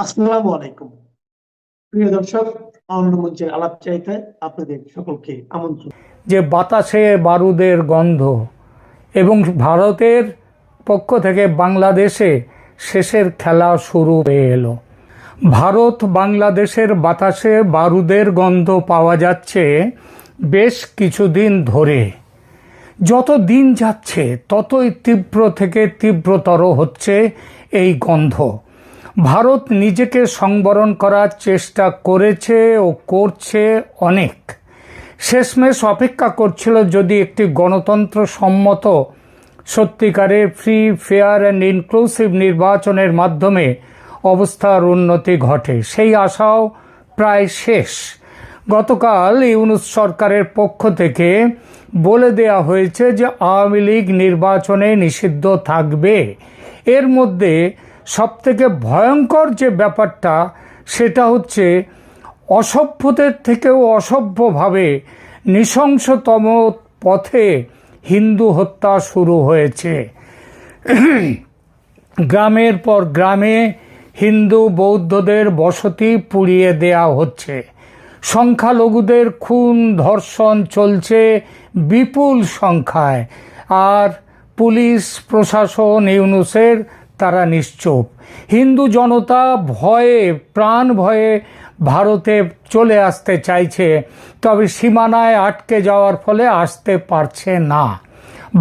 আসসালামু আলাইকুম। প্রিয় দর্শক, আনন্দ মঞ্চের আলাপ চাইতে আপনাদের সকলকে আমন্ত্রণ। যে বাতাসে বারুদের গন্ধ এবং ভারতের পক্ষ থেকে বাংলাদেশে শেষের খেলা শুরু হয়ে এলো। ভারত বাংলাদেশের বাতাসে বারুদের গন্ধ পাওয়া যাচ্ছে বেশ কিছুদিন ধরে। যত দিন যাচ্ছে ততই তীব্র থেকে তীব্রতর হচ্ছে এই গন্ধ। ভারত নিজেকে সংবরণ করার চেষ্টা করেছে ও করছে অনেক। শেষমেশ অপেক্ষা করছিল যদি একটি গণতন্ত্র সম্মত সত্যিকারের ফ্রি, ফেয়ার অ্যান্ড ইনক্লুসিভ নির্বাচনের মাধ্যমে অবস্থার উন্নতি ঘটে। সেই আশাও প্রায় শেষ। গতকাল ইউনূস সরকারের পক্ষ থেকে বলে দেয়া হয়েছে যে আওয়ামী লীগ নির্বাচনে নিষিদ্ধ থাকবে। এর মধ্যে সবথেকে ভয়ঙ্কর যে ব্যাপারটা সেটা হচ্ছে অসভ্যদের থেকেও অসভ্যভাবে নৃশংসতম পথে হিন্দু হত্যা শুরু হয়েছে। গ্রামের পর গ্রামে হিন্দু বৌদ্ধদের বসতি পুড়িয়ে দেয়া হচ্ছে। সংখ্যালঘুদের খুন ধর্ষণ চলছে বিপুল সংখ্যায়, আর পুলিশ প্রশাসন ইউনূসের তারা নিশ্চুপ। হিন্দু জনতা ভয়ে, প্রাণ ভয়ে ভারতে চলে আসতে চাইছে, তবে সীমানায় আটকে যাওয়ার ফলে আসতে পারছে না।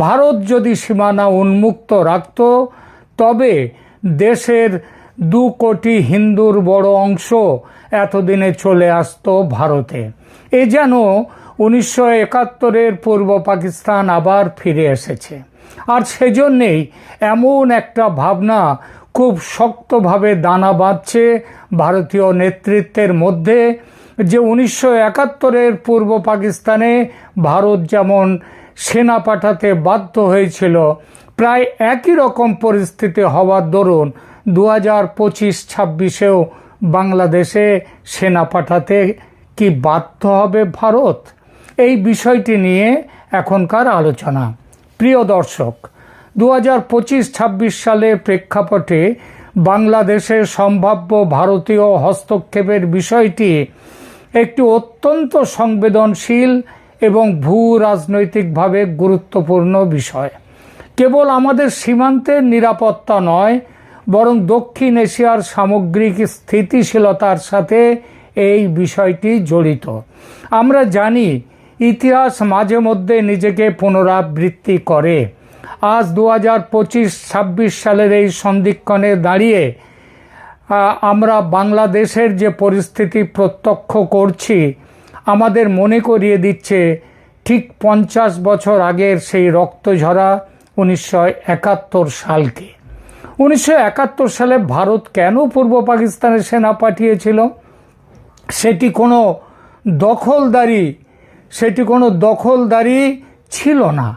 ভারত যদি সীমানা উন্মুক্ত রাখত তবে দেশের 2 কোটি হিন্দুর বড় অংশ এতদিনে চলে আসতো ভারতে। এ যেন 1971-এর পূর্ব পাকিস্তান আবার ফিরে এসেছে। আর সেজন্যেই এমন একটা ভাবনা খুব শক্তভাবে দানা বাঁধছে ভারতীয় নেতৃত্বের মধ্যে যে 1971-এর পূর্ব পাকিস্তানে ভারত যেমন সেনা পাঠাতে বাধ্য হয়েছিল, প্রায় একই রকম পরিস্থিতি হওয়ার দরুন 2025-26-এও বাংলাদেশে সেনা পাঠাতে কি বাধ্য হবে ভারত? এই বিষয়টি নিয়ে এখনকার আলোচনা। প্রিয় দর্শক, 2025-26 সালের প্রেক্ষাপটে বাংলাদেশের সম্ভাব্য ভারতীয় হস্তক্ষেপের বিষয়টি একটি অত্যন্ত সংবেদনশীল এবং ভূ রাজনৈতিকভাবে গুরুত্বপূর্ণ বিষয়। কেবল আমাদের সীমান্তের নিরাপত্তা নয়, বরং দক্ষিণ এশিয়ার সামগ্রিক স্থিতিশীলতার সাথে এই বিষয়টি জড়িত। আমরা জানি ইতিহাস মাঝে মধ্যে নিজেকে পুনরাবৃত্তি করে। আজ 2025-26 সালের এই সন্ধিক্ষণে দাঁড়িয়ে আমরা বাংলাদেশের যে পরিস্থিতি প্রত্যক্ষ করছি আমাদের মনে করিয়ে দিচ্ছে ঠিক 50 বছর আগের সেই রক্তঝরা 1971 সালকে। 1971 সালে ভারত কেন পূর্ব পাকিস্তানে সেনা পাঠিয়েছিল? সেটি কোনো দখলদারি ছিল না।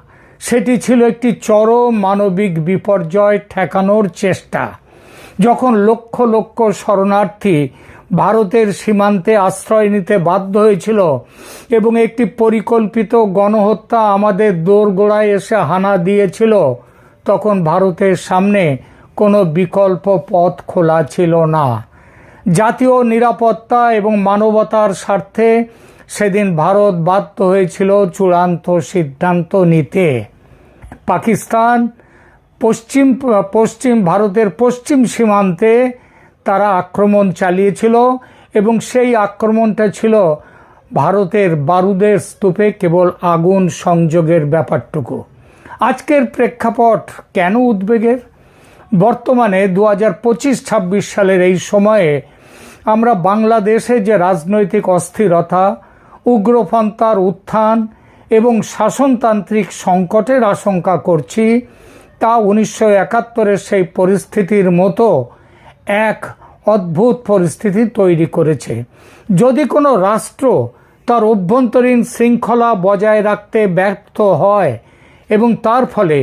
সেটি ছিল একটি চরম মানবিক বিপর্যয় ঠেকানোর চেষ্টা। যখন লক্ষ লক্ষ শরণার্থী ভারতের সীমান্তে আশ্রয় নিতে বাধ্য হয়েছিল এবং একটি পরিকল্পিত গণহত্যা আমাদের দোরগোড়ায় এসে হানা দিয়েছিল, তখন ভারতের সামনে কোনো বিকল্প পথ খোলা ছিল না। জাতীয় নিরাপত্তা এবং মানবতার স্বার্থে সেদিন ভারত বাধ্য হয়েছিল চূড়ান্ত সিদ্ধান্ত নিতে। পাকিস্তান ভারতের পশ্চিম সীমান্তে তারা আক্রমণ চালিয়েছিল এবং সেই আক্রমণটা ছিল ভারতের বারুদের স্তূপে কেবল আগুন সংযোগের ব্যাপারটুকু। আজকের প্রেক্ষাপট কেন উদ্বেগের? বর্তমানে 2025-26 সালের এই সময়ে আমরা বাংলাদেশে যে রাজনৈতিক অস্থিরতা, উগ্রপন্থার উত্থান এবং শাসনতান্ত্রিক সংকটের আশঙ্কা করছি, তা 1971-এর সেই পরিস্থিতির মতো এক অদ্ভুত পরিস্থিতি তৈরি করেছে। যদি কোনো রাষ্ট্র তার অভ্যন্তরীণ শৃঙ্খলা বজায় রাখতে ব্যর্থ হয় এবং তার ফলে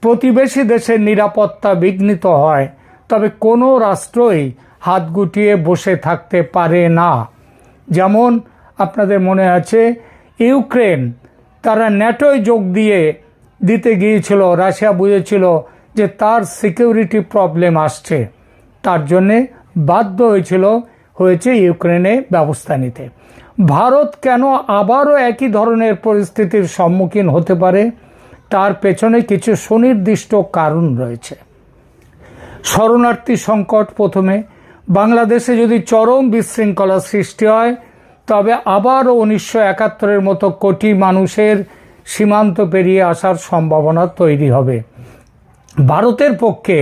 প্রতিবেশী দেশের নিরাপত্তা বিঘ্নিত হয়, তবে কোনো রাষ্ট্রই হাত গুটিয়ে বসে থাকতে পারে না। যেমন আপনাদের মনে আছে, ইউক্রেন তারা ন্যাটোয় যোগ দিতে গিয়েছিল। রাশিয়া বুঝেছিল যে তার সিকিউরিটি প্রবলেম আসছে, তার জন্যে বাধ্য হয়েছে ইউক্রেনে ব্যবস্থা নিতে। ভারত কেন আবারও একই ধরনের পরিস্থিতির সম্মুখীন হতে পারে তার পেছনে কিছু সুনির্দিষ্ট কারণ রয়েছে। শরণার্থী সংকট প্রথমে। বাংলাদেশে যদি চরম বিশৃঙ্খলা সৃষ্টি হয় তবে আবারও 1971-এর মতো কোটি মানুষের সীমান্ত পেরিয়ে আসার সম্ভাবনা তৈরি হবে। ভারতের পক্ষে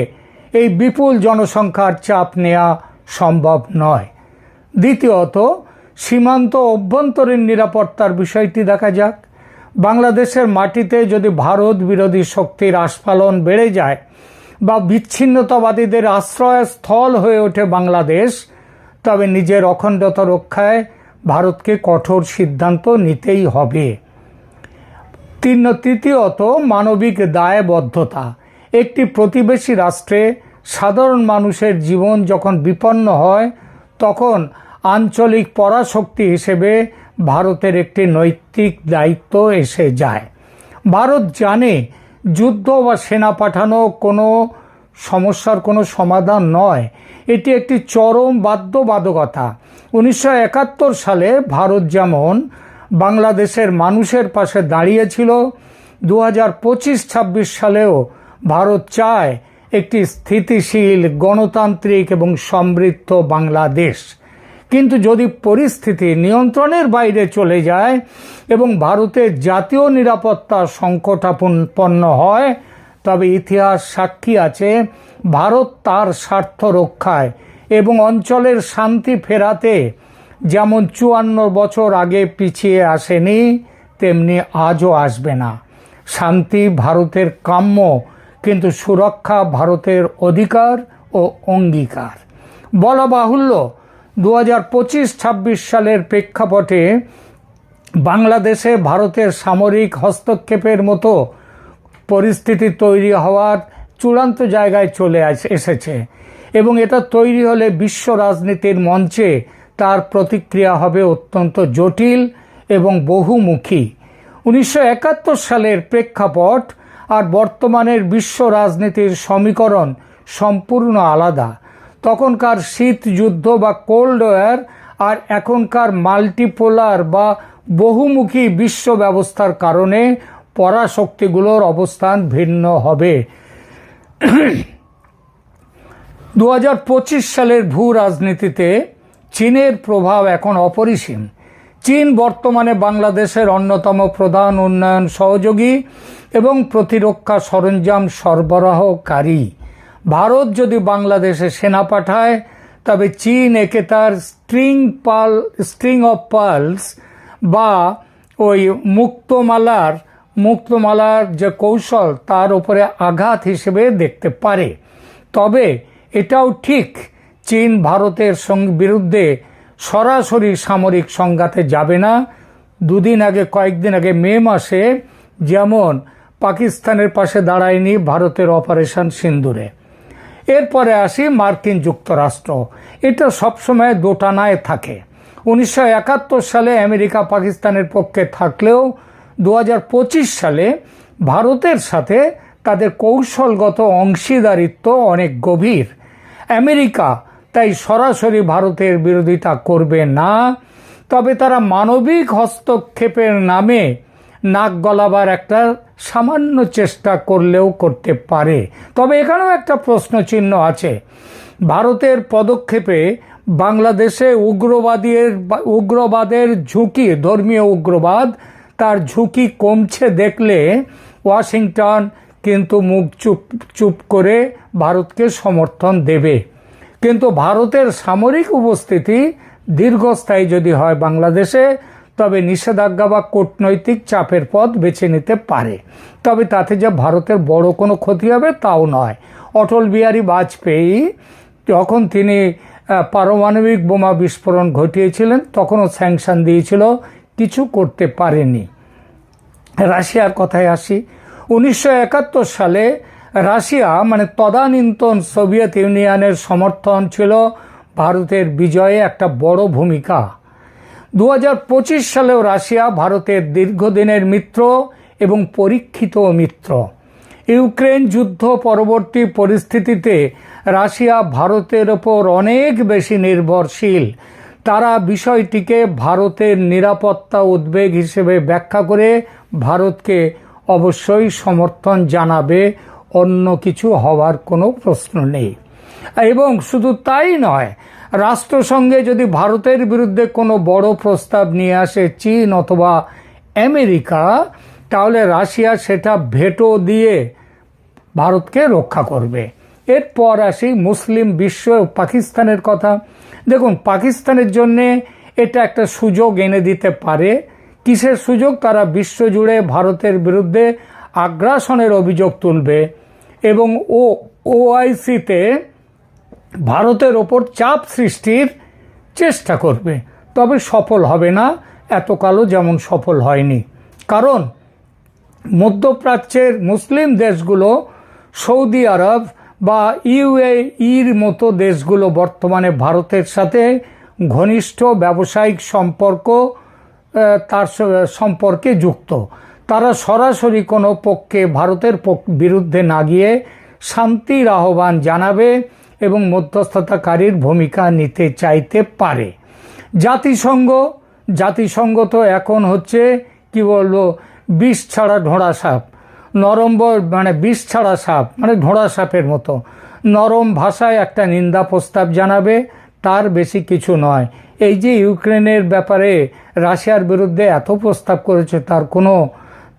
এই বিপুল জনসংখ্যার চাপ নেওয়া সম্ভব নয়। দ্বিতীয়ত, সীমান্ত অভ্যন্তরীণ নিরাপত্তার বিষয়টি দেখা যাক। বাংলাদেশের মাটিতে যদি ভারত বিরোধী শক্তির আস্ফালন বেড়ে যায় বা বিচ্ছিন্নতাবাদীদের আশ্রয়স্থল হয়ে ওঠে বাংলাদেশ, তবে নিজের অখণ্ডতা রক্ষায় ভারতকে কঠোর সিদ্ধান্ত নিতেই হবে। তৃতীয়ত, মানবিক দায়বদ্ধতা। একটি প্রতিবেশী রাষ্ট্রে সাধারণ মানুষের জীবন যখন বিপন্ন হয় তখন আঞ্চলিক পরাশক্তি হিসেবে ভারতের একটি নৈতিক দায়িত্ব এসে যায়। ভারত জানে যুদ্ধ বা সেনা পাঠানো কোনো সমস্যার কোনো সমাধান নয়, এটি একটি চরম বাধ্যবাধকতা। 1971 সালে ভারত যেমন বাংলাদেশের মানুষের পাশে দাঁড়িয়েছিল, 2025-26 সালেও ভারত চায় একটি স্থিতিশীল, গণতান্ত্রিক এবং সমৃদ্ধ বাংলাদেশ। কিন্তু যদি পরিস্থিতি নিয়ন্ত্রণের বাইরে চলে যায় এবং ভারতের জাতীয় নিরাপত্তা সংকটাপন্ন হয়, তবে ইতিহাস সাক্ষী আছে ভারত তার স্বার্থ রক্ষায় এবং অঞ্চলের শান্তি ফেরাতে যেমন 54 বছর আগে পিছিয়ে আসেনি, তেমনি আজও আসবে না। শান্তি ভারতের কাম্য, কিন্তু সুরক্ষা ভারতের অধিকার ও অঙ্গীকার। বলা বাহুল্য, 2025-26 সালের প্রেক্ষাপটে বাংলাদেশে ভারতের সামরিক হস্তক্ষেপের মতো পরিস্থিতি তৈরি হওয়ার চূড়ান্ত জায়গায় চলে এসেছে এবং এটা তৈরি হলে বিশ্ব রাজনীতির মঞ্চে তার প্রতিক্রিয়া হবে অত্যন্ত জটিল এবং বহুমুখী। 1971 সালের প্রেক্ষাপট আর বর্তমানের বিশ্ব রাজনীতির সমীকরণ সম্পূর্ণ আলাদা। তখনকার শীত যুদ্ধ বা কোল্ড ওয়ার আর এখনকার মাল্টিপোলার বা বহুমুখী বিশ্ব ব্যবস্থার কারণে পরাশক্তিগুলোর অবস্থান ভিন্ন হবে। 2025 সালের ভূ রাজনীতিতে চীনের প্রভাব এখন অপরিসীম। চীন বর্তমানে বাংলাদেশের অন্যতম প্রধান উন্নয়ন সহযোগী এবং প্রতিরক্ষা সরঞ্জাম সরবরাহকারী। ভারত যদি বাংলাদেশে সেনা পাঠায় তবে চীন একে তার স্ট্রিং অফ পার্লস বা ওই মুক্তমালার যে কৌশল তার উপরে আঘাত হিসেবে দেখতে পারে। তবে এটাও ঠিক, চীন ভারতের বিরুদ্ধে সরাসরি সামরিক সংঘাতে যাবে না। কয়েকদিন আগে মে মাসে যেমন পাকিস্তানের পাশে দাঁড়ায়নি ভারতের অপারেশন সিন্দুরে। এরপরে আসি মার্কিন যুক্তরাষ্ট্র। এটা সবসময় দোটানায় থাকে। 1971 সালে আমেরিকা পাকিস্তানের পক্ষে থাকলেও 2025 সালে ভারতের সাথে তাদের কৌশলগত অংশীদারিত্ব অনেক গভীর। আমেরিকা তাই সরাসরি ভারতের বিরোধিতা করবে না, তবে তারা মানবিক হস্তক্ষেপের নামে নাক গলাবার একটা সামান্য চেষ্টা করলেও করতে পারে। তবে এখানেও একটা প্রশ্নচিহ্ন আছে। ভারতের পদক্ষেপে বাংলাদেশে উগ্রবাদের ঝুঁকি, ধর্মীয় উগ্রবাদ, তার ঝুঁকি কমছে দেখলে ওয়াশিংটন কিন্তু মুখ চুপ করে ভারতকে সমর্থন দেবে। কিন্তু ভারতের সামরিক উপস্থিতি দীর্ঘস্থায়ী যদি হয় বাংলাদেশে, তবে নিষেধাজ্ঞা বা কূটনৈতিক চাপের পথ বেছে নিতে পারে। তবে তাতে যে ভারতের বড় কোনো ক্ষতি হবে তাও নয়। অটল বিহারী বাজপেয়ী যখন তিনি পারমাণবিক বোমা বিস্ফোরণ ঘটিয়েছিলেন তখনও স্যাংশন দিয়েছিল, কিছু করতে পারেনি। রাশিয়ার কথায় আসি। 1971 সালে রাশিয়া মানে তদানীন্তন সোভিয়েত ইউনিয়নের সমর্থন ছিল ভারতের বিজয়ে একটা বড় ভূমিকা। 2025 সালেও রাশিয়া ভারতের দীর্ঘদিনের মিত্র এবং পরীক্ষিত মিত্র। ইউক্রেন যুদ্ধ পরবর্তী পরিস্থিতিতে রাশিয়া ভারতের ওপর অনেক বেশি নির্ভরশীল। তারা বিষয়টিকে ভারতের নিরাপত্তা উদ্বেগ হিসেবে ব্যাখ্যা করে ভারতকে অবশ্যই সমর্থন জানাবে, অন্য কিছু হওয়ার কোনো প্রশ্ন নেই। এবং শুধু তাই নয়, রাষ্ট্রসংঘে যদি ভারতের বিরুদ্ধে কোনো বড় প্রস্তাব নিয়ে আসে চীন অথবা আমেরিকা, তাহলে রাশিয়া সেটা ভেটো দিয়ে ভারতকে রক্ষা করবে। এরপর আসি মুসলিম বিশ্ব পাকিস্তানের কথা। দেখুন, পাকিস্তানের জন্যে এটা একটা সুযোগ এনে দিতে পারে। কিসের সুযোগ? তারা বিশ্বজুড়ে ভারতের বিরুদ্ধে আগ্রাসনের অভিযোগ তুলবে এবং ওআইসিতে ভারতের ওপর চাপ সৃষ্টির চেষ্টা করবে, তবে সফল হবে না এতকালও যেমন সফল হয়নি। কারণ মধ্যপ্রাচ্যের মুসলিম দেশগুলো, সৌদি আরব বা ইউএইর মতো দেশগুলো বর্তমানে ভারতের সাথে ঘনিষ্ঠ ব্যবসায়িক সম্পর্কে যুক্ত। তারা সরাসরি কোনো পক্ষে ভারতের বিরুদ্ধে না গিয়ে শান্তির আহ্বান জানাবে এবং মধ্যস্থতাকারীর ভূমিকা নিতে চাইতে পারে। জাতিসংঘ তো এখন হচ্ছে কি বলবো, বিষ ছাড়া ঢোঁড়া সাপ, বিষ ছাড়া সাপ মানে ঢোঁড়া সাপের মতো নরম ভাষায় একটা নিন্দা প্রস্তাব জানাবে, তার বেশি কিছু নয়। এই যে ইউক্রেনের ব্যাপারে রাশিয়ার বিরুদ্ধে এত প্রস্তাব করেছে,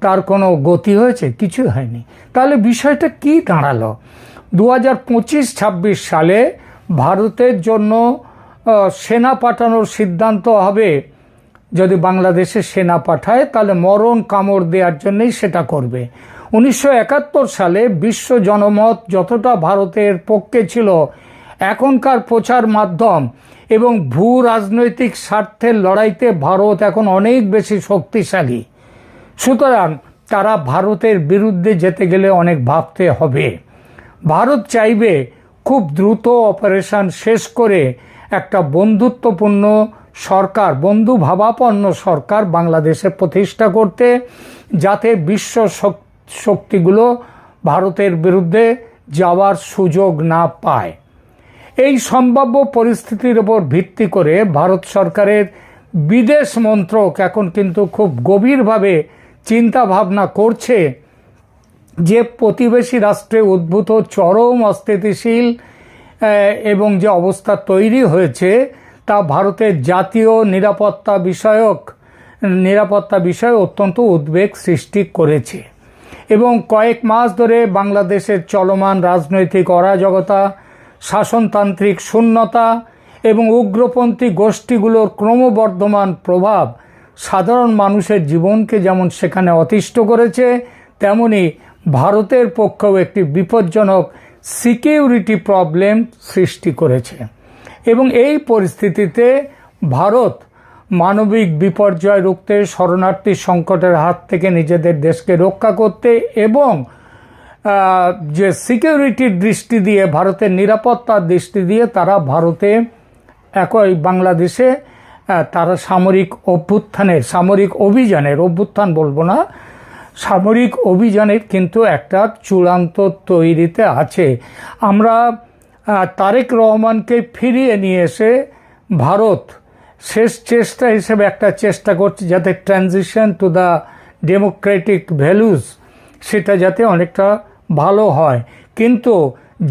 তার কোনো গতি হয়েছে? কিছু হয়নি। তাহলে বিষয়টা কি দাঁড়ালো? 2025-26 সালে ভারতের জন্য সেনা পাঠানোর সিদ্ধান্ত হবে। যদি বাংলাদেশে সেনা পাঠায় তাহলে মরণ কামড় দেওয়ার জন্যই সেটা করবে। 1971 সালে বিশ্ব জনমত যতটা ভারতের পক্ষে ছিল, এখনকার প্রচার মাধ্যম এবং ভূ রাজনৈতিক স্বার্থের লড়াইতে ভারত এখন অনেক বেশি শক্তিশালী। সুতরাং তারা ভারতের বিরুদ্ধে যেতে গেলে অনেক ভাবতে হবে। ভারত চাইবে খুব দ্রুত অপারেশন শেষ করে একটা বন্ধুত্বপূর্ণ সরকার, বন্ধুভাবাপন্ন সরকার বাংলাদেশে প্রতিষ্ঠা করতে, যাতে বিশ্ব শক্তিগুলো ভারতের বিরুদ্ধে যাওয়ার সুযোগ না পায়। এই সম্ভাব্য পরিস্থিতির উপর ভিত্তি করে ভারত সরকারের বিদেশ মন্ত্রক এখন কিন্তু খুব গভীরভাবে চিন্তা ভাবনা করছে যে প্রতিবেশী রাষ্ট্রে উদ্ভূত চরম অস্থিতিশীল এবং যে অবস্থা তৈরি হয়েছে তা ভারতের জাতীয় নিরাপত্তা বিষয়ে অত্যন্ত উদ্বেগ সৃষ্টি করেছে। এবং কয়েক মাস ধরে বাংলাদেশের চলমান রাজনৈতিক অরাজকতা, শাসনতান্ত্রিক শূন্যতা এবং উগ্রপন্থী গোষ্ঠীগুলোর ক্রমবর্ধমান প্রভাব সাধারণ মানুষের জীবনকে যেমন সেখানে অতিষ্ঠ করেছে, তেমনি ভারতের পক্ষেও একটি বিপজ্জনক সিকিউরিটি প্রবলেম সৃষ্টি করেছে। এবং এই পরিস্থিতিতে ভারত মানবিক বিপর্যয় রুখতে, শরণার্থী সংকটের হাত থেকে নিজেদের দেশকে রক্ষা করতে এবং যে সিকিউরিটির দৃষ্টি দিয়ে, ভারতের নিরাপত্তার দৃষ্টি দিয়ে তারা একই বাংলাদেশে তারা সামরিক অভিযানের কিন্তু একটা চূড়ান্ত তৈরিতে আছে। আমরা তারেক রহমানকে ফিরিয়ে নিয়ে এসে ভারত শেষ চেষ্টা হিসেবে একটা চেষ্টা করছে যাতে transition to the Democratic values সেটা যাতে অনেকটা ভালো হয়। কিন্তু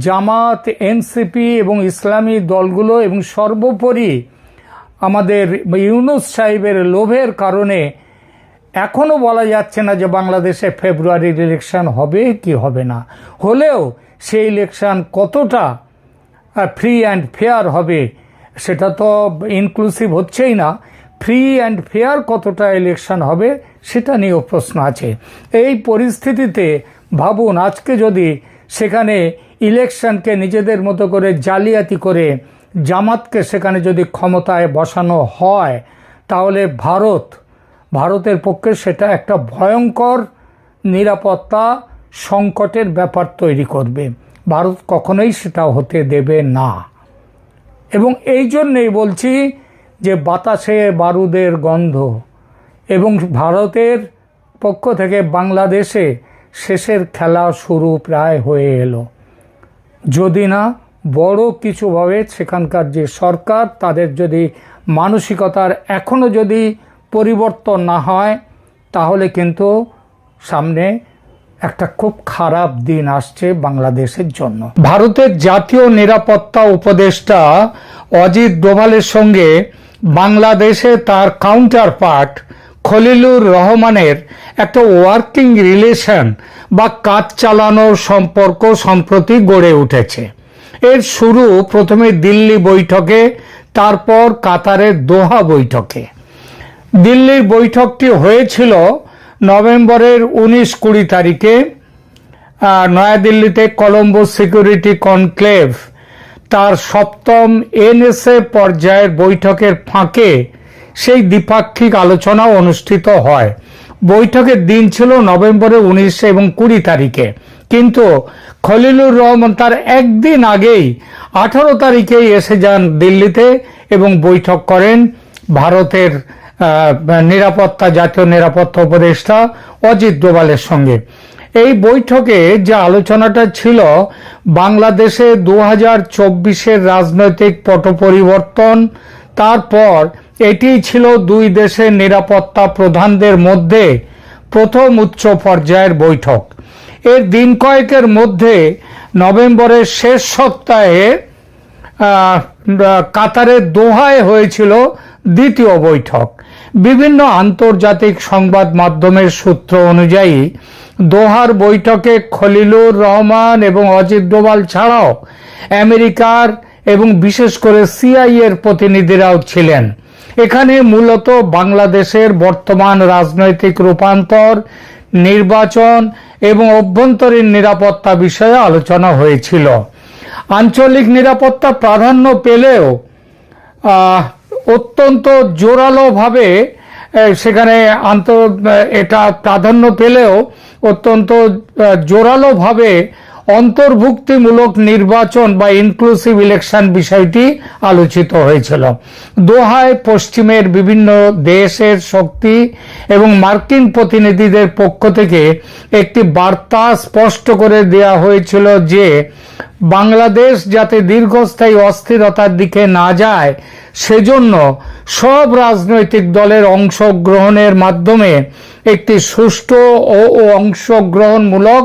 জামাত, এনসিপি এবং ইসলামী দলগুলো এবং সর্বোপরি আমাদের ইউনূস সাহেবের লোভের কারণে এখনও বলা যাচ্ছে না যে বাংলাদেশে ফেব্রুয়ারির ইলেকশন হবে কি হবে না। হলেও সেই ইলেকশন কতটা ফ্রি অ্যান্ড ফেয়ার হবে সেটা তো ইনক্লুসিভ হচ্ছেই না। ফ্রি অ্যান্ড ফেয়ার কতটা ইলেকশন হবে সেটা নিয়েও প্রশ্ন আছে। এই পরিস্থিতিতে ভাবুন, আজকে যদি সেখানে ইলেকশনকে নিজেদের মতো করে জালিয়াতি করে জামাতকে সেখানে যদি ক্ষমতায় বসানো হয়, তাহলে ভারতের পক্ষে সেটা একটা ভয়ঙ্কর নিরাপত্তা সংকটের ব্যাপার তৈরি করবে। ভারত কখনোই সেটা হতে দেবে না। এবং এই জন্যেই বলছি যে বাতাসে বারুদের গন্ধ, এবং ভারতের পক্ষ থেকে বাংলাদেশে শেষের খেলা শুরু প্রায় হয়ে এলো। যদি না বড় কিছুভাবে সেখানকার যে সরকার তাদের যদি মানসিকতার এখনো যদি পরিবর্তন না হয় তাহলে কিন্তু সামনে একটা খুব খারাপ দিন আসছে বাংলাদেশের জন্য। ভারতের জাতীয় নিরাপত্তা উপদেষ্টা অজিত ডোভালের সঙ্গে বাংলাদেশে তার কাউন্টারপার্ট খলিলুর রহমানের একটা ওয়ার্কিং রিলেশন বা কাজ চালানোর সম্পর্ক সম্প্রতি গড়ে উঠেছে। এর শুরু প্রথমে দিল্লি বৈঠকে, তারপর কাতারের দোহা বৈঠকে। দিল্লির বৈঠকটি হয়েছিল নভেম্বরের 19-20 তারিখে নয়াদিল্লিতে কলম্বো সিকিউরিটি কনক্লেভ তার 7ম এনএসএ পর্যায়ের বৈঠকের ফাঁকে সেই দ্বিপাক্ষিক আলোচনা অনুষ্ঠিত হয়। বৈঠকের দিন ছিল নভেম্বরের 19 এবং 20 তারিখে, কিন্তু খলিলুর রহমান তার একদিন আগেই 18 তারিখেই এসে যান দিল্লিতে এবং বৈঠক করেন ভারতের জাতীয় নিরাপত্তা উপদেষ্টা অজিত ডোভালের সঙ্গে। এই বৈঠকে যে আলোচনাটা ছিল বাংলাদেশে 2024-এর রাজনৈতিক পট পরিবর্তন, তারপর এটি ছিল দুই দেশের নিরাপত্তা প্রধানদের মধ্যে প্রথম উচ্চ পর্যায়ের বৈঠক। এর দিন কয়েকের মধ্যে নভেম্বরের শেষ সপ্তাহে কাতারের দোহায় হয়েছিল দ্বিতীয় বৈঠক। বিভিন্ন আন্তর্জাতিক সংবাদ মাধ্যমের সূত্র অনুযায়ী দোহার বৈঠকে খলিলুর রহমান এবং অজিত ডোভাল ছাড়াও আমেরিকার এবং বিশেষ করে সিআইএর প্রতিনিধিরাও ছিলেন। এখানে মূলত বাংলাদেশের বর্তমান রাজনৈতিক রূপান্তর, নির্বাচন এবং অভ্যন্তরীণ নিরাপত্তা বিষয়ে আলোচনা হয়েছিল। আঞ্চলিক নিরাপত্তা প্রাধান্য পেলেও অত্যন্ত জোরালোভাবে সেখানে এটা প্রাধান্য পেলেও অত্যন্ত জোরালোভাবে অন্তর্ভুক্তিমূলক নির্বাচন বা ইনক্লুসিভ ইলেকশন বিষয়টি আলোচিত হয়েছিল। দোহায় পশ্চিমের বিভিন্ন দেশের শক্তি এবং মার্কিন প্রতিনিধিদের পক্ষ থেকে একটি বার্তা স্পষ্ট করে দেওয়া হয়েছিল যে বাংলাদেশ যাতে দীর্ঘস্থায়ী অস্থিরতার দিকে না যায় সেজন্য সব রাজনৈতিক দলের অংশগ্রহণের মাধ্যমে একটি সুষ্ঠু ও অংশগ্রহণমূলক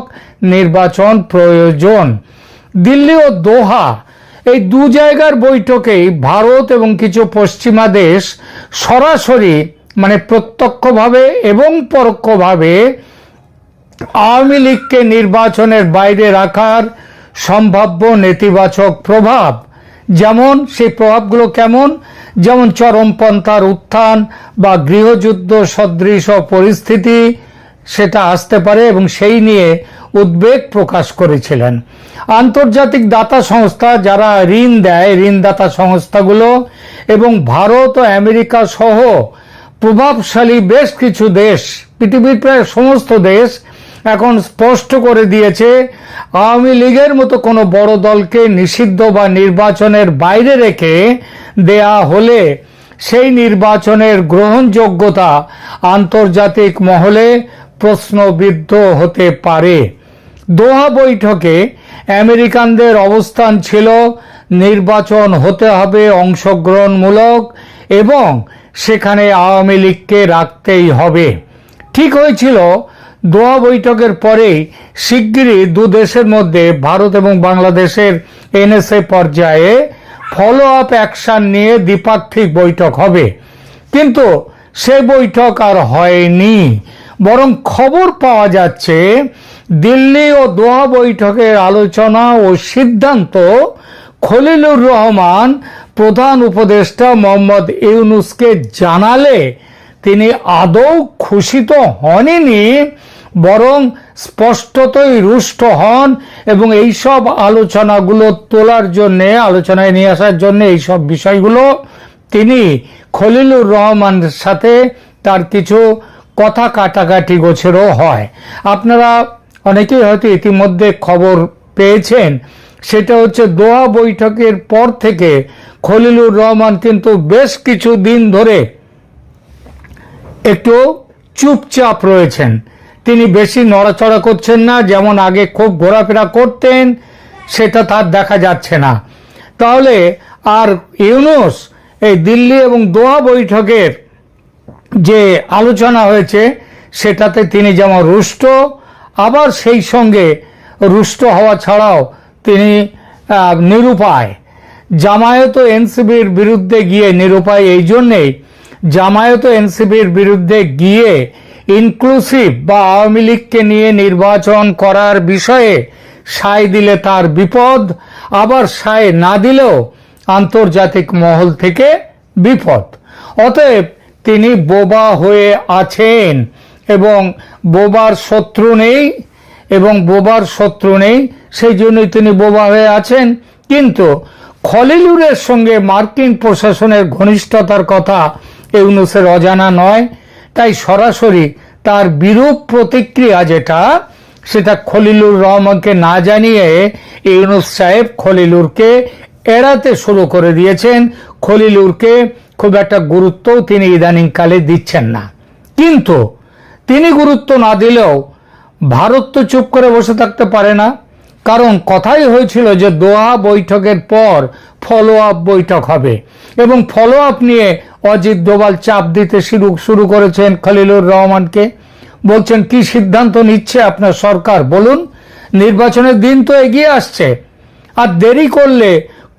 নির্বাচন প্রয়োজন। দিল্লি ও দোহা এই দু জায়গার বৈঠকেই ভারত এবং কিছু পশ্চিমা দেশ সরাসরি প্রত্যক্ষভাবে এবং পরোক্ষভাবে আওয়ামী লীগকে নির্বাচনের বাইরে রাখার সম্ভাব্য নেতিবাচক প্রভাব, যেমন সেই প্রভাবগুলো কেমন, যেমন চরমপন্থার উত্থান বা গৃহযুদ্ধ সদৃশ পরিস্থিতি সেটা আসতে পারে এবং সেই নিয়ে উদ্বেগ প্রকাশ করেছিলেন। আন্তর্জাতিক দাতা সংস্থা যারা ঋণ দেয়, ঋণদাতা সংস্থাগুলো এবং ভারত ও আমেরিকা সহ প্রভাবশালী বেশ কিছু দেশ, পৃথিবীর প্রায় সমস্ত দেশ এখন স্পষ্ট করে দিয়েছে আওয়ামী লীগের মতো কোনো বড় দলকে নিষিদ্ধ বা নির্বাচনের বাইরে রেখে দেয়া হলে সেই নির্বাচনের গ্রহণযোগ্যতা আন্তর্জাতিক মহলে প্রশ্নবিদ্ধ হতে পারে। দোহা বৈঠকে আমেরিকানদের অবস্থান ছিল নির্বাচন হতে হবে অংশগ্রহণমূলক এবং সেখানে আওয়ামী লীগকে রাখতেই হবে। ঠিক হয়েছিল দোহা বৈঠকের পরেই শিগগিরই দু দেশের মধ্যে ভারত এবং বাংলাদেশের এনএসএ পর্যায়ে ফলো আপ অ্যাকশন নিয়ে দ্বিপাক্ষিক বৈঠক হবে, কিন্তু সে বৈঠক আর হয়নি। বরং খবর পাওয়া যাচ্ছে দিল্লি ও দোহা বৈঠকের আলোচনা ও সিদ্ধান্ত খলিলুর রহমান প্রধান উপদেষ্টা মোহাম্মদ ইউনূসকে জানালে তিনি আদৌ খুশি তো হননি, বরং স্পষ্টতই রুষ্ট হন এবং এইসব আলোচনাগুলো তোলার জন্য, আলোচনায় নিয়ে আসার জন্য এইসব বিষয়গুলো তিনি খলিলুর রহমানের সাথে তার কিছু কথা কাটাকাটি গোছেরও হয়। আপনারা অনেকেই হয়তো ইতিমধ্যে খবর পেয়েছেন, সেটা হচ্ছে দোহা বৈঠকের পর থেকে খলিলুর রহমান কিন্তু বেশ কিছু দিন ধরে একটু চুপচাপ রয়েছেন। তিনি বেশি নড়াচড়া করছেন না, যেমন আগে খুব ঘোরাফেরা করতেন সেটা তার দেখা যাচ্ছে না। তাহলে আর ইউনূস এই দিল্লি এবং দোহা বৈঠকের যে আলোচনা হয়েছে সেটাতে তিনি যেমন রুষ্ট, আবার সেই সঙ্গে রুষ্ট হওয়া ছাড়াও তিনি নিরুপায়। জামায়াত এনসিপির বিরুদ্ধে গিয়ে নিরুপায় এই জন্যেই, জামায়াত এনসিপির বিরুদ্ধে গিয়ে ইনক্লুসিভ বা আওয়ামী লীগকে নিয়ে নির্বাচন করার বিষয়ে সায় দিলে তার বিপদ, আবার সায় না দিলেও আন্তর্জাতিক মহল থেকে বিপদ। অতএব তিনি বোবা হয়ে আছেন এবং বোবার শত্রু নেই, সেই জন্যই তিনি বোবা হয়ে আছেন। কিন্তু খলিলুরের সঙ্গে মার্কিন প্রশাসনের ঘনিষ্ঠতার কথা ইউনূসের অজানা নয়, তাই সরাসরি তার বিরূপ প্রতিক্রিয়া সেটা খলিলুর রহমানকে না জানিয়ে ইউনূস সাহেব খলিলুরকে এড়াতে শুরু করে দিয়েছেন। খলিলুরকে খুব একটা গুরুত্বও তিনি ইদানিংকালে দিচ্ছেন না। কিন্তু তিনি গুরুত্ব না দিলেও ভারত তো চুপ করে বসে থাকতে পারে না, কারণ কথাই হয়েছিল যে দোহা বৈঠকের পর ফলো আপ বৈঠক হবে, এবং ফলো আপ নিয়ে অজিত ডোভাল চাপ দিতে শুরু করেছেন খলিলুর রহমানকে। বলছেন, কি সিদ্ধান্ত নিচ্ছে আপনার সরকার বলুন, নির্বাচনের দিন তো এগিয়ে আসছে, আর দেরি করলে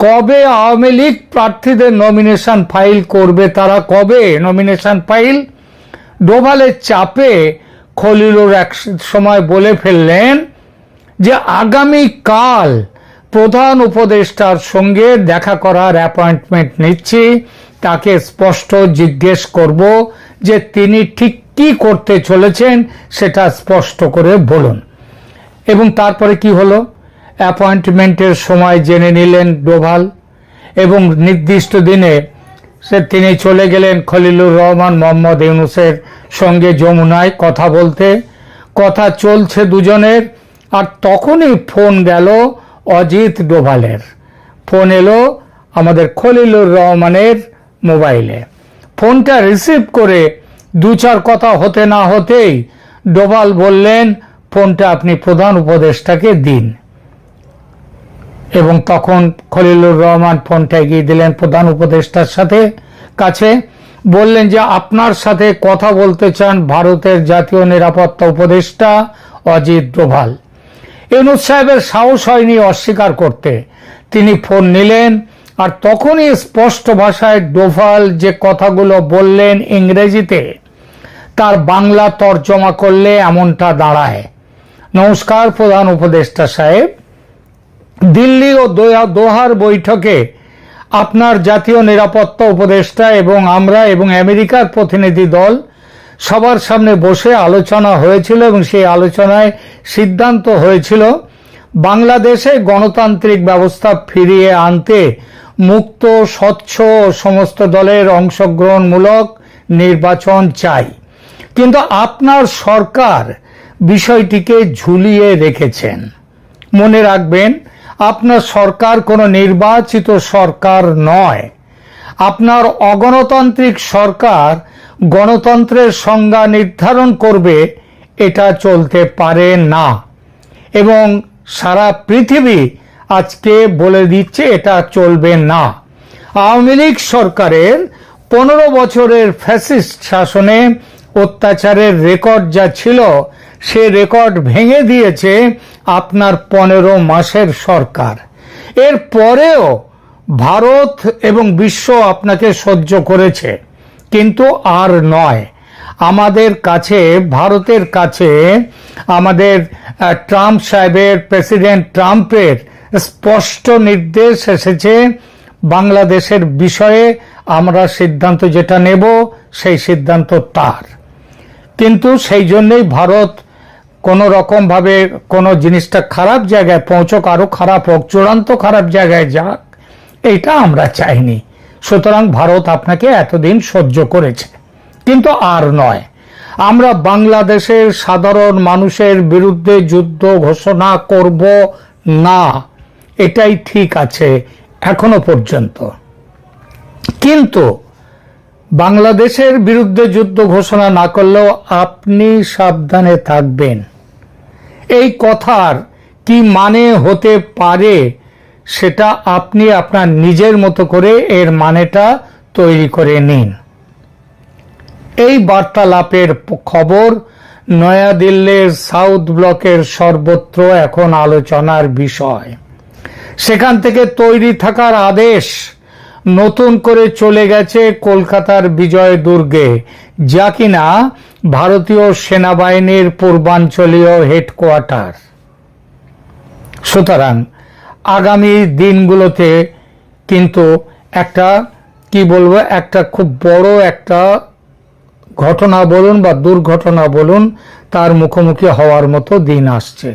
কবে আওয়ামী লীগ প্রার্থীদের নমিনেশন ফাইল করবে, তারা কবে নমিনেশন ফাইল? ডোভালের চাপে খলিলুর এক সময় বলে ফেললেন যে আগামীকাল প্রধান উপদেষ্টার সঙ্গে দেখা করার অ্যাপয়েন্টমেন্ট নিচ্ছি, তাকে স্পষ্ট জিজ্ঞেস করব যে তিনি ঠিক কি করতে চলেছেন সেটা স্পষ্ট করে বলুন। এবং তারপরে কি হলো, অ্যাপয়েন্টমেন্টের সময় জেনে নিলেন ডোভাল, এবং নির্দিষ্ট দিনে তিনি চলে গেলেন খলিলুর রহমান মোহাম্মদ ইউনূসের সঙ্গে যমুনায় কথা বলতে। কথা চলছে দুজনের, আর তখনই ফোন গেল অজিত ডোভালের, ফোন এলো আমাদের খলিলুর রহমানের মোবাইলে। ফোনটা রিসিভ করে দু চার কথা হতে না হতেই ডোভাল বললেন, ফোনটা আপনি প্রধান উপদেষ্টাকে দিন। এবং তখন খলিলুর রহমান ফোনটা এগিয়ে দিলেন প্রধান উপদেষ্টার কাছে, বললেন যে আপনার সাথে কথা বলতে চান ভারতের জাতীয় নিরাপত্তা উপদেষ্টা অজিত ডোভাল। ইউনূস সাহেবের সাহস হয়নি অস্বীকার করতে, তিনি ফোন নিলেন, আর তখনই স্পষ্ট ভাষায় ডোভাল যে কথাগুলো বললেন ইংরেজিতে, তার বাংলা তর্জমা করলে এমনটা দাঁড়ায়, নমস্কার প্রধান উপদেষ্টা সাহেব, দিল্লি ও দোহার বৈঠকে আপনার জাতীয় নিরাপত্তা উপদেষ্টা এবং আমরা এবং আমেরিকার প্রতিনিধি দল সবার সামনে বসে আলোচনা হয়েছিল, এবং সেই আলোচনায় সিদ্ধান্ত হয়েছিল বাংলাদেশে গণতান্ত্রিক ব্যবস্থা ফিরিয়ে আনতে মুক্ত, স্বচ্ছ ও সমস্ত দলের অংশগ্রহণমূলক নির্বাচন চাই। কিন্তু আপনার সরকার বিষয়টিকে ঝুলিয়ে রেখেছেন। মনে রাখবেন, আপনার সরকার কোনো নির্বাচিত সরকার নয়। আপনার অগণতান্ত্রিক সরকার গণতন্ত্রের সংজ্ঞা নির্ধারণ করবে, এটা চলতে পারে না। এবং সারা পৃথিবী আজকে বলে দিচ্ছে এটা চলবে না। আওয়ামী লীগ সরকারের 15 বছরের ফ্যাসিস্ট শাসনে অত্যাচারের রেকর্ড যা ছিল, সে রেকর্ড ভেঙে দিয়েছে আপনার 15 মাসের সরকার। এর পরেও ভারত এবং বিশ্ব আপনাকে সহ্য করেছে, কিন্তু আর নয়। আমাদের কাছে, ভারতের কাছে আমাদের ট্রাম্প সাহেবের, প্রেসিডেন্ট ট্রাম্পের স্পষ্ট নির্দেশ এসেছে, বাংলাদেশের বিষয়ে আমরা সিদ্ধান্ত যেটা নেব সেই সিদ্ধান্ত তার। কিন্তু সেই জন্যই ভারত কোনো রকম ভাবে কোনো জিনিসটা খারাপ জায়গায় পৌঁছক, আরো খারাপ হোক, চূড়ান্ত খারাপ জায়গায় যাক, এটা আমরা চাইনি। সুতরাং ভারত আপনাকে এতদিন সহ্য করেছে, কিন্তু আর নয়। আমরা বাংলাদেশের সাধারণ মানুষের বিরুদ্ধে যুদ্ধ ঘোষণা করব না, এটাই ঠিক আছে এখনো পর্যন্ত। কিন্তু বাংলাদেশের বিরুদ্ধে যুদ্ধ ঘোষণা না করলেও আপনি সাবধানে থাকবেন। এই কথার কি মানে হতে পারে সেটা আপনি আপনার নিজের মতো করে এর মানেটা তৈরি করে নিন। এই বার্তালাপের খবর নয়াদিল্লির সাউথ ব্লকের সর্বত্র এখন আলোচনার বিষয়। সেখান থেকে তৈরি থাকার আদেশ নতুন করে চলে গেছে কলকাতার বিজয় দুর্গে, যা কিনা ভারতীয় সেনাবাহিনীর পূর্বাঞ্চলীয় হেডকোয়ার্টার। সুতরাং আগামী দিনগুলোতে কিন্তু একটা একটা খুব বড় একটা ঘটনা বলুন বা দুর্ঘটনা বলুন, তার মুখোমুখি হওয়ার মতো দিন আসছে।